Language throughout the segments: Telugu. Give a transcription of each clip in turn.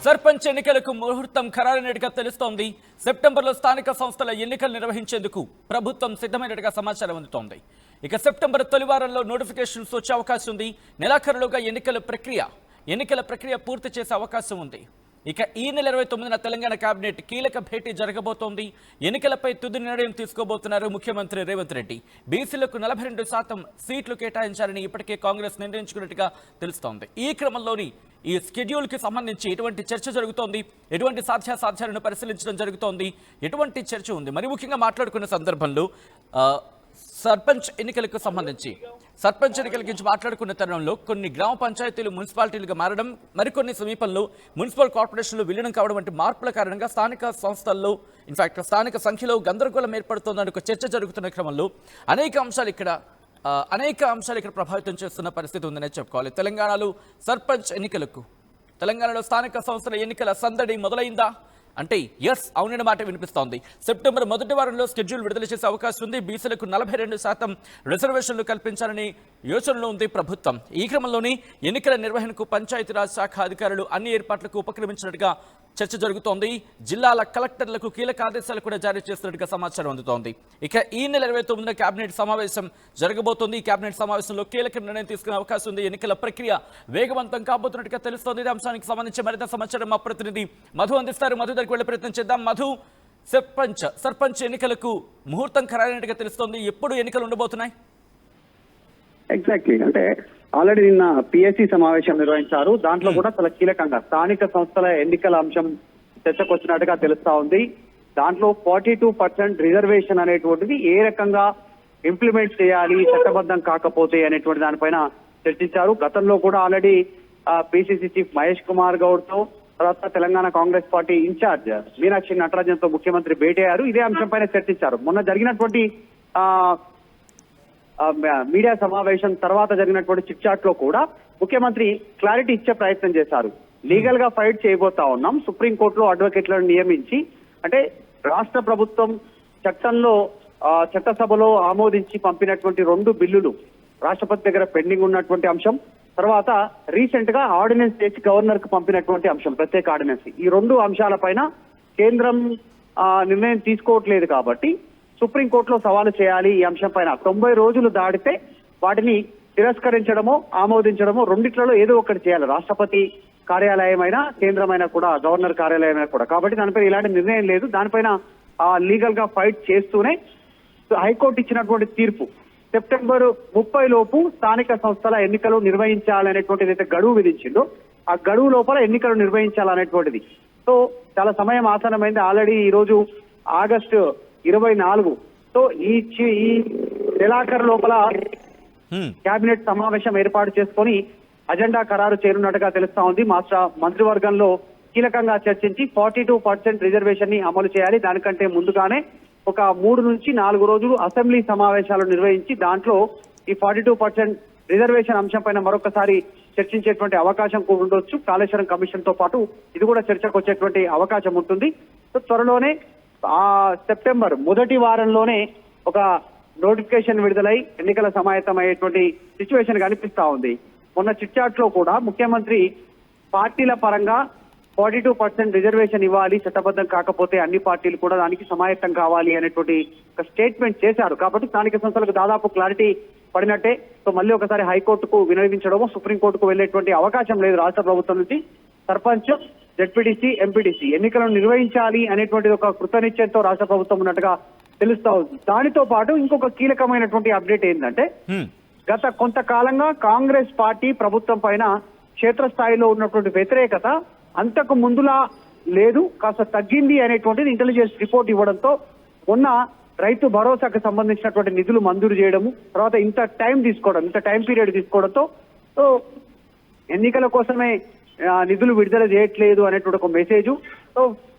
సర్పంచ్ ఎన్నికలకు ముహూర్తం ఖరారైనట్టుగా తెలుస్తోంది. సెప్టెంబర్లో స్థానిక సంస్థల ఎన్నికలు నిర్వహించేందుకు ప్రభుత్వం సిద్ధమైనట్టుగా సమాచారం అందుతోంది. ఇక సెప్టెంబర్ తొలి వారంలో నోటిఫికేషన్స్ వచ్చే అవకాశం ఉంది. నెలాఖరులోగా ఎన్నికల ప్రక్రియ పూర్తి చేసే అవకాశం ఉంది. ఇక ఈ నెల 29న తెలంగాణ కేబినెట్ కీలక భేటీ జరగబోతోంది. ఎన్నికలపై తుది నిర్ణయం తీసుకోబోతున్నారు ముఖ్యమంత్రి రేవంత్ రెడ్డి. బీసీలకు 42% సీట్లు కేటాయించాలని ఇప్పటికే కాంగ్రెస్ నిర్ణయించుకున్నట్టుగా తెలుస్తోంది. ఈ క్రమంలోని ఈ స్కెడ్యూల్ కి సంబంధించి ఎటువంటి చర్చ జరుగుతోంది, ఎటువంటి సాధ్యాసాధ్యాలను పరిశీలించడం జరుగుతోంది, ఎటువంటి చర్చ ఉంది, మరి ముఖ్యంగా మాట్లాడుకున్న సందర్భంలో సర్పంచ్ ఎన్నికలకు మాట్లాడుకున్న తరుణంలో కొన్ని గ్రామ పంచాయతీలు మున్సిపాలిటీలుగా మారడం, మరికొన్ని సమీపంలో మున్సిపల్ కార్పొరేషన్లు విలీనం కావడం వంటి మార్పుల కారణంగా స్థానిక సంస్థల్లో స్థానిక సంఖ్యలో గందరగోళం ఏర్పడుతోందని ఒక చర్చ జరుగుతున్న క్రమంలో అనేక అంశాలు ఇక్కడ ప్రభావితం చేస్తున్న పరిస్థితి ఉందనే చెప్పుకోవాలి. తెలంగాణలో స్థానిక సంస్థల ఎన్నికల సందడి మొదలైందా అంటే ఎస్, అవునన్న మాట వినిపిస్తోంది. సెప్టెంబర్ మొదటి వారంలో స్కెడ్యూల్ విడుదల చేసే అవకాశం ఉంది. బీసీలకు 42% రిజర్వేషన్లు కల్పించాలని యోచనలో ఉంది ప్రభుత్వం. ఈ క్రమంలోనే ఎన్నికల నిర్వహణకు పంచాయతీరాజ్ శాఖ అధికారులు అన్ని ఏర్పాట్లకు ఉపక్రమించినట్టుగా చర్చ జరుగుతోంది. జిల్లాల కలెక్టర్లకు కీలక ఆదేశాలు కూడా జారీ చేస్తున్నట్టుగా సమాచారం అందుతోంది. ఇక ఈ నెల 29న కేబినెట్ సమావేశం జరగబోతోంది. ఈ కేబినెట్ సమావేశంలో కీలక నిర్ణయం తీసుకునే అవకాశం ఉంది. ఎన్నికల ప్రక్రియ వేగవంతం కాబోతున్నట్టుగా తెలుస్తోంది. ఈ అంశానికి సంబంధించి మరింత సమాచారం మా ప్రతినిధి మధు అందిస్తారు. మధు దగ్గరికి వెళ్లే ప్రయత్నం చేద్దాం. మధు, సర్పంచ్ ఎన్నికలకు ముహూర్తం ఖరారైనట్టుగా తెలుస్తోంది. ఎప్పుడు ఎన్నికలు ఉండబోతున్నాయి? ఎగ్జాక్ట్లీ, అంటే ఆల్రెడీ నిన్న పిఎస్సి సమావేశం నిర్వహించారు. దాంట్లో కూడా చాలా కీలకంగా స్థానిక సంస్థల ఎన్నికల అంశం చర్చకు వచ్చినట్టుగా తెలుస్తా ఉంది. దాంట్లో 42% రిజర్వేషన్ అనేటువంటిది ఏ రకంగా ఇంప్లిమెంట్ చేయాలి, చట్టబద్ధం కాకపోతే అనేటువంటి దానిపైన చర్చించారు. గతంలో కూడా already PCC chief Mahesh Kumar Goud తో, తర్వాత తెలంగాణ కాంగ్రెస్ పార్టీ ఇన్ఛార్జ్ మీనాక్షి నటరాజన్ తో ముఖ్యమంత్రి భేటీ అయ్యారు. ఇదే అంశంపైన చర్చించారు. మొన్న జరిగినటువంటి మీడియా సమావేశం తర్వాత జరిగినటువంటి చిట్ చాట్ లో కూడా ముఖ్యమంత్రి క్లారిటీ ఇచ్చే ప్రయత్నం చేశారు. లీగల్ గా ఫైట్ చేయబోతా ఉన్నాం, సుప్రీంకోర్టులో అడ్వకేట్లను నియమించి, అంటే రాష్ట్ర ప్రభుత్వం చట్టసభలో ఆమోదించి పంపినటువంటి 2 బిల్లులు రాష్ట్రపతి దగ్గర పెండింగ్ ఉన్నటువంటి అంశం, తర్వాత రీసెంట్ గా ఆర్డినెన్స్ చేసి గవర్నర్ కు పంపినటువంటి అంశం, ప్రత్యేక ఆర్డినెన్స్. ఈ 2 అంశాలపైన కేంద్రం నిర్ణయం తీసుకోవట్లేదు కాబట్టి సుప్రీంకోర్టులో సవాలు చేయాలి. ఈ అంశం పైన 90 రోజులు దాటితే వాటిని తిరస్కరించడమో ఆమోదించడమో రెండిట్లలో ఏదో ఒకటి చేయాలి. రాష్ట్రపతి కార్యాలయం అయినా, కేంద్రమైనా కూడా, గవర్నర్ కార్యాలయం అయినా కూడా. కాబట్టి దానిపై ఇలాంటి నిర్ణయం లేదు. దానిపైన లీగల్ గా ఫైట్ చేస్తూనే హైకోర్టు ఇచ్చినటువంటి తీర్పు సెప్టెంబర్ 30 లోపు స్థానిక సంస్థల ఎన్నికలు నిర్వహించాలనేటువంటిది అయితే గడువు విధించిందో, ఆ గడువు లోపల ఎన్నికలు నిర్వహించాలనేటువంటిది. సో చాలా సమయం ఆసనమైంది. ఆల్రెడీ ఈ రోజు ఆగస్టు 24. సో ఈ నెలాఖరు లోపల కేబినెట్ సమావేశం ఏర్పాటు చేసుకొని అజెండా ఖరారు చేయనున్నట్టుగా తెలుస్తా ఉంది. మంత్రివర్గంలో కీలకంగా చర్చించి 42% రిజర్వేషన్ ని అమలు చేయాలి. దానికంటే ముందుగానే ఒక 3 నుంచి 4 రోజులు అసెంబ్లీ సమావేశాలు నిర్వహించి దాంట్లో ఈ 42% రిజర్వేషన్ అంశం పైన మరొకసారి చర్చించేటువంటి అవకాశం కూడా ఉండొచ్చు. కాళేశ్వరం కమిషన్ తో పాటు ఇది కూడా చర్చకు వచ్చేటువంటి అవకాశం ఉంటుంది. సో త్వరలోనే సెప్టెంబర్ మొదటి వారంలోనే ఒక నోటిఫికేషన్ విడుదలై ఎన్నికల సమాయత్తమయ్యేటువంటి సిచ్యువేషన్ కనిపిస్తా ఉంది. మొన్న చిట్ చాట్ లో కూడా ముఖ్యమంత్రి పార్టీల పరంగా 42% రిజర్వేషన్ ఇవ్వాలి, చట్టబద్ధం కాకపోతే అన్ని పార్టీలు కూడా దానికి సమాయత్తం కావాలి అనేటువంటి ఒక స్టేట్మెంట్ చేశారు. కాబట్టి స్థానిక సంస్థలకు దాదాపు క్లారిటీ పడినట్టే. సో మళ్ళీ ఒకసారి హైకోర్టుకు వినియోగించడమో, సుప్రీంకోర్టుకు వెళ్లేటువంటి అవకాశం లేదు రాష్ట్ర ప్రభుత్వం నుంచి. సర్పంచ్, జెడ్పీటీసీ, ఎంపీటీసీ ఎన్నికలను నిర్వహించాలి అనేటువంటి ఒక కృతనిశ్చయంతో రాష్ట్ర ప్రభుత్వం ఉన్నట్టుగా తెలుస్తా ఉంది. దానితో పాటు ఇంకొక కీలకమైనటువంటి అప్డేట్ ఏంటంటే, గత కొంతకాలంగా కాంగ్రెస్ పార్టీ ప్రభుత్వం పైన క్షేత్రస్థాయిలో ఉన్నటువంటి వ్యతిరేకత అంతకు ముందులా లేదు, కాస్త తగ్గింది అనేటువంటిది ఇంటెలిజెన్స్ రిపోర్ట్ ఇవ్వడంతో మొన్న రైతు భరోసాకు సంబంధించినటువంటి నిధులు మంజూరు చేయడము, తర్వాత ఇంత టైం పీరియడ్ తీసుకోవడంతో ఎన్నికల కోసమే నిధులు విడుదల చేయట్లేదు అనేటువంటి ఒక మెసేజ్,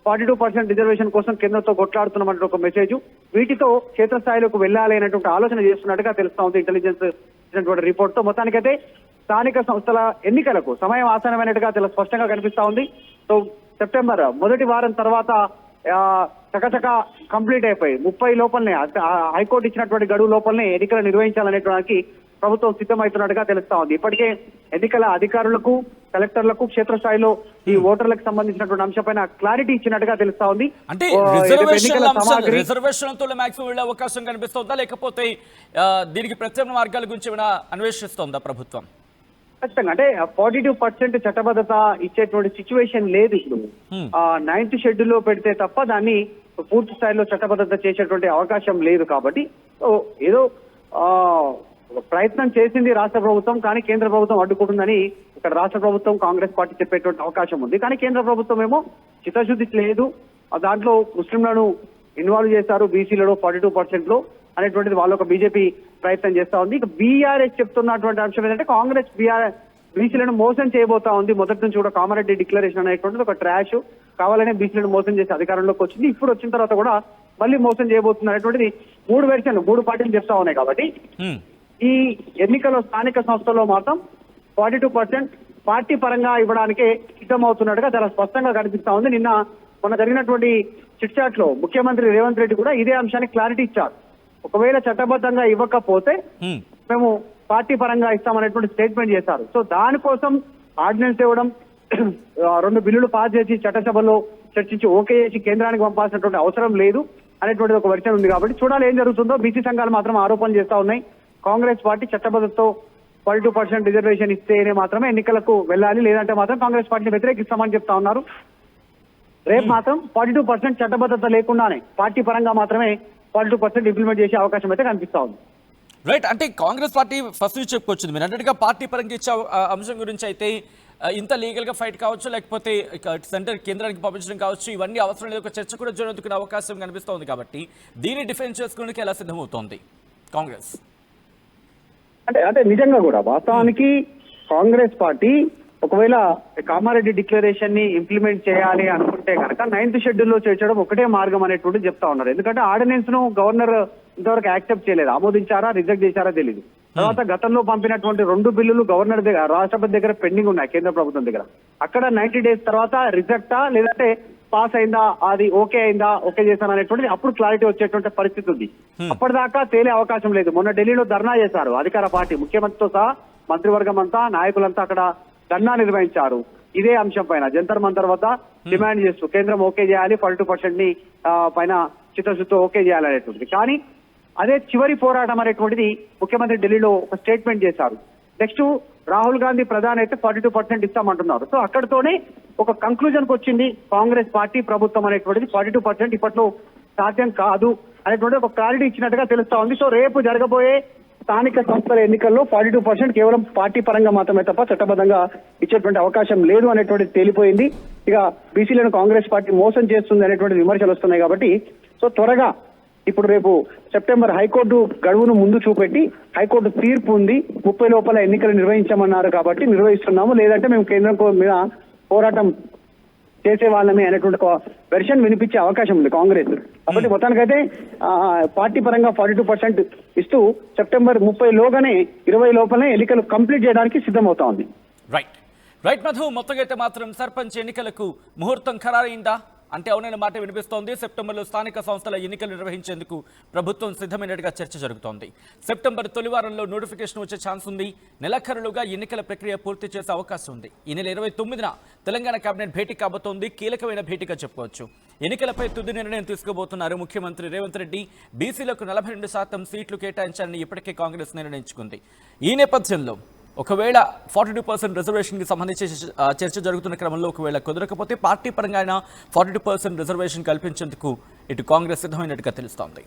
42% రిజర్వేషన్ కోసం కేంద్రంతో కొట్లాడుతున్నామనే ఒక మెసేజ్, వీటితో క్షేత్రస్థాయిలోకి వెళ్ళాలి అనేటువంటి ఆలోచన చేస్తున్నట్టుగా తెలుస్తా ఉంది ఇంటెలిజెన్స్ ఇచ్చినటువంటి రిపోర్ట్ తో. మొత్తానికైతే స్థానిక సంస్థల ఎన్నికలకు సమయం ఆసనమైనట్టుగా చాలా స్పష్టంగా కనిపిస్తా ఉంది. సో సెప్టెంబర్ మొదటి వారం తర్వాత చకచక కంప్లీట్ అయిపోయి 30 లోపలనే హైకోర్టు ఇచ్చినటువంటి గడువు లోపలనే ఎన్నికలు నిర్వహించాలనేటువంటి ప్రభుత్వం సిద్ధమవుతున్నట్టుగా తెలుస్తా ఉంది. ఇప్పటికే ఎన్నికల అధికారులకు, కలెక్టర్లకు క్షేత్రస్థాయిలో ఈ ఓటర్లకు సంబంధించినటువంటి అంశంపైన క్లారిటీ ఇచ్చినట్టుగా తెలుస్తా ఉంది. అంటే రిజర్వేషన్లతో మాక్సిమం వెళ్ళే అవకాశం కనిపిస్తుందా, లేకపోతే దీనికి ప్రత్యామ్నాయ మార్గాల గురించి ఏమైనా అన్వేషిస్తోందా ప్రభుత్వం? ఖచ్చితంగా అంటే 42% చట్టబద్ధత ఇచ్చేటువంటి సిచ్యువేషన్ లేదు ఇప్పుడు. 9th షెడ్యూల్ లో పెడితే తప్ప దాన్ని పూర్తి స్థాయిలో చట్టబద్ధత చేసేటువంటి అవకాశం లేదు. కాబట్టి ఏదో ప్రయత్నం చేసింది రాష్ట్ర ప్రభుత్వం, కానీ కేంద్ర ప్రభుత్వం అడ్డుకుంటుందని ఇక్కడ రాష్ట్ర ప్రభుత్వం కాంగ్రెస్ పార్టీ చెప్పేటువంటి అవకాశం ఉంది. కానీ కేంద్ర ప్రభుత్వం ఏమో చిత్తశుద్ధి లేదు, దాంట్లో ముస్లింలను ఇన్వాల్వ్ చేశారు బీసీలలో 42% లో అనేటువంటిది వాళ్ళు ఒక బీజేపీ ప్రయత్నం చేస్తా ఉంది. ఇక బీఆర్ఎస్ చెప్తున్నటువంటి అంశం ఏంటంటే కాంగ్రెస్ బీసీలను మోసం చేయబోతా ఉంది. మొదటి నుంచి కూడా కామారెడ్డి డిక్లరేషన్ అనేటువంటిది ఒక ట్రాష్, కావాలనే బీసీలను మోసం చేసి అధికారంలోకి వచ్చింది. ఇప్పుడు వచ్చిన తర్వాత కూడా మళ్ళీ మోసం చేయబోతుంది అనేటువంటిది 3 వెర్షన్లు 3 పార్టీలు చెప్తా ఉన్నాయి. కాబట్టి ఈ ఎన్నికల్లో స్థానిక సంస్థల్లో మాత్రం 42% పార్టీ పరంగా ఇవ్వడానికే సిద్ధమవుతున్నట్టుగా చాలా స్పష్టంగా కనిపిస్తా ఉంది. మొన్న జరిగినటువంటి చిట్ చాట్ లో ముఖ్యమంత్రి రేవంత్ రెడ్డి కూడా ఇదే అంశానికి క్లారిటీ ఇచ్చారు. ఒకవేళ చట్టబద్ధంగా ఇవ్వకపోతే మేము పార్టీ పరంగా ఇస్తామనేటువంటి స్టేట్మెంట్ చేశారు. సో దానికోసం ఆర్డినెన్స్ ఇవ్వడం, 2 బిల్లులు పాస్ చేసి చట్టసభలో చర్చించి ఓకే చేసి కేంద్రానికి పంపాల్సినటువంటి అవసరం లేదు అనేటువంటిది ఒక వెర్షన్ ఉంది. కాబట్టి చూడాలి ఏం జరుగుతుందో. బీసీ సంఘాలు మాత్రం ఆరోపణలు చేస్తా ఉన్నాయి. కాంగ్రెస్ పార్టీ చట్టబద్ధతతో 42% రిజర్వేషన్ ఇస్తేనే మాత్రమే ఎన్నికలకు వెళ్ళాలి, లేదంటే మాత్రం కాంగ్రెస్ పార్టీని వ్యతిరేకిస్తామని చెప్తా ఉన్నారు. రేపు మాత్రం 42% చట్టబద్ధత లేకుండానే పార్టీ పరంగా మాత్రమే 42% ఇంప్లిమెంట్ చేసే అవకాశం అయితే కనిపిస్తా ఉంది. రైట్, అంటే కాంగ్రెస్ పార్టీ ఫస్ట్ నుంచి చెప్పుకొచ్చింది. మీరు అన్నట్టుగా పార్టీ పరంగా ఇచ్చే అంశం గురించి అయితే ఇంత లీగల్ గా ఫైట్ కావచ్చు, లేకపోతే సెంటర్ కేంద్రానికి పంపించడం కావచ్చు, ఇవన్నీ అవసరం లేదు, ఒక చర్చ కూడా జరుగుతున్న అవకాశం కనిపిస్తోంది. కాబట్టి దీన్ని డిఫెన్స్ చేసుకోవడానికి ఎలా సిద్ధమవుతోంది కాంగ్రెస్? అంటే నిజంగా కూడా వాస్తవానికి కాంగ్రెస్ పార్టీ ఒకవేళ కామారెడ్డి డిక్లరేషన్ ని ఇంప్లిమెంట్ చేయాలి అనుకుంటే కనుక 9th షెడ్యూల్ లో చేర్చడం ఒకటే మార్గం అనేటువంటి చెప్తా ఉన్నారు. ఎందుకంటే ఆర్డినెన్స్ ను గవర్నర్ ఇంతవరకు యాక్సెప్ట్ చేయలేదు, ఆమోదించారా రిజెక్ట్ చేశారా తెలియదు. తర్వాత గతంలో పంపినటువంటి 2 బిల్లులు గవర్నర్ దగ్గర, రాష్ట్రపతి దగ్గర పెండింగ్ ఉన్నాయి కేంద్ర ప్రభుత్వం దగ్గర. అక్కడ 90 days తర్వాత రిజెక్టా లేదంటే పాస్ అయిందా, అది ఓకే అయిందా, ఓకే చేశాను అనేటువంటిది అప్పుడు క్లారిటీ వచ్చేటువంటి పరిస్థితి ఉంది. అప్పటిదాకా తేలే అవకాశం లేదు. మొన్న ఢిల్లీలో ధర్నా చేశారు అధికార పార్టీ, ముఖ్యమంత్రితో సహా మంత్రివర్గం అంతా, నాయకులంతా అక్కడ ధర్నా నిర్వహించారు ఇదే అంశం పైన. జంతర్ మంతర్ వద్ద డిమాండ్ చేస్తూ కేంద్రం ఓకే చేయాలి, 42% ని పైన చిత్తశుద్ధితో ఓకే చేయాలనేటువంటిది. కానీ అదే చివరి పోరాటం అనేటువంటిది ముఖ్యమంత్రి ఢిల్లీలో ఒక స్టేట్మెంట్ చేశారు. నెక్స్ట్ రాహుల్ గాంధీ ప్రధాని అయితే 42% ఇస్తామంటున్నారు. సో అక్కడతోనే ఒక కంక్లూజన్ కు వచ్చింది కాంగ్రెస్ పార్టీ, ప్రభుత్వం అనేటువంటిది 42% ఇప్పట్లో సాధ్యం కాదు అనేటువంటి ఒక క్లారిటీ ఇచ్చినట్టుగా తెలుస్తా ఉంది. సో రేపు జరగబోయే స్థానిక సంస్థల ఎన్నికల్లో 42% కేవలం పార్టీ పరంగా మాత్రమే తప్ప చట్టబద్ధంగా ఇచ్చేటువంటి అవకాశం లేదు అనేటువంటిది తేలిపోయింది. ఇక బీసీలను కాంగ్రెస్ పార్టీ మోసం చేస్తుంది అనేటువంటి విమర్శలు వస్తున్నాయి. కాబట్టి సో త్వరగా ఇప్పుడు రేపు సెప్టెంబర్ హైకోర్టు గడువును ముందు చూపెట్టి హైకోర్టు తీర్పు ఉంది, 30 లోపల ఎన్నికలు నిర్వహించమన్నారు కాబట్టి నిర్వహిస్తున్నాము, లేదంటే మేము కేంద్రం మీద పోరాటం చేసే వాళ్ళమే అనేటువంటి ఒక వెర్షన్ వినిపించే అవకాశం ఉంది కాంగ్రెస్. కాబట్టి మొత్తానికైతే పార్టీ పరంగా 42% ఇస్తూ సెప్టెంబర్ 30 లోగానే 20 లోపలనే ఎన్నికలు కంప్లీట్ చేయడానికి సిద్ధమవుతా ఉంది. రైట్ మధు, మొత్తంగా అయితే మాత్రం సర్పంచ్ ఎన్నికలకు ముహూర్తం ఖరారైందా అంటే అవునైన మాట వినిపిస్తోంది. సెప్టెంబర్లో స్థానిక సంస్థల ఎన్నికలు నిర్వహించేందుకు ప్రభుత్వం సిద్ధమైనట్టుగా చర్చ జరుగుతోంది. సెప్టెంబర్ తొలి వారంలో నోటిఫికేషన్ వచ్చే ఛాన్స్ ఉంది. నెలాఖరులుగా ఎన్నికల ప్రక్రియ పూర్తి చేసే అవకాశం ఉంది. ఈ నెల 29న తెలంగాణ కేబినెట్ భేటీ కాబోతోంది. కీలకమైన భేటీగా చెప్పుకోవచ్చు. ఎన్నికలపై తుది నిర్ణయం తీసుకోబోతున్నారు ముఖ్యమంత్రి రేవంత్ రెడ్డి. బీసీలకు 42% సీట్లు కేటాయించాలని ఇప్పటికే కాంగ్రెస్ నిర్ణయించుకుంది. ఈ నేపథ్యంలో ఒకవేళ 42% రిజర్వేషన్కి సంబంధించి చర్చ జరుగుతున్న క్రమంలో ఒకవేళ కుదరకపోతే పార్టీ పరంగా 42% రిజర్వేషన్ కల్పించేందుకు ఇటు కాంగ్రెస్ సిద్ధమైనట్టుగా తెలుస్తోంది.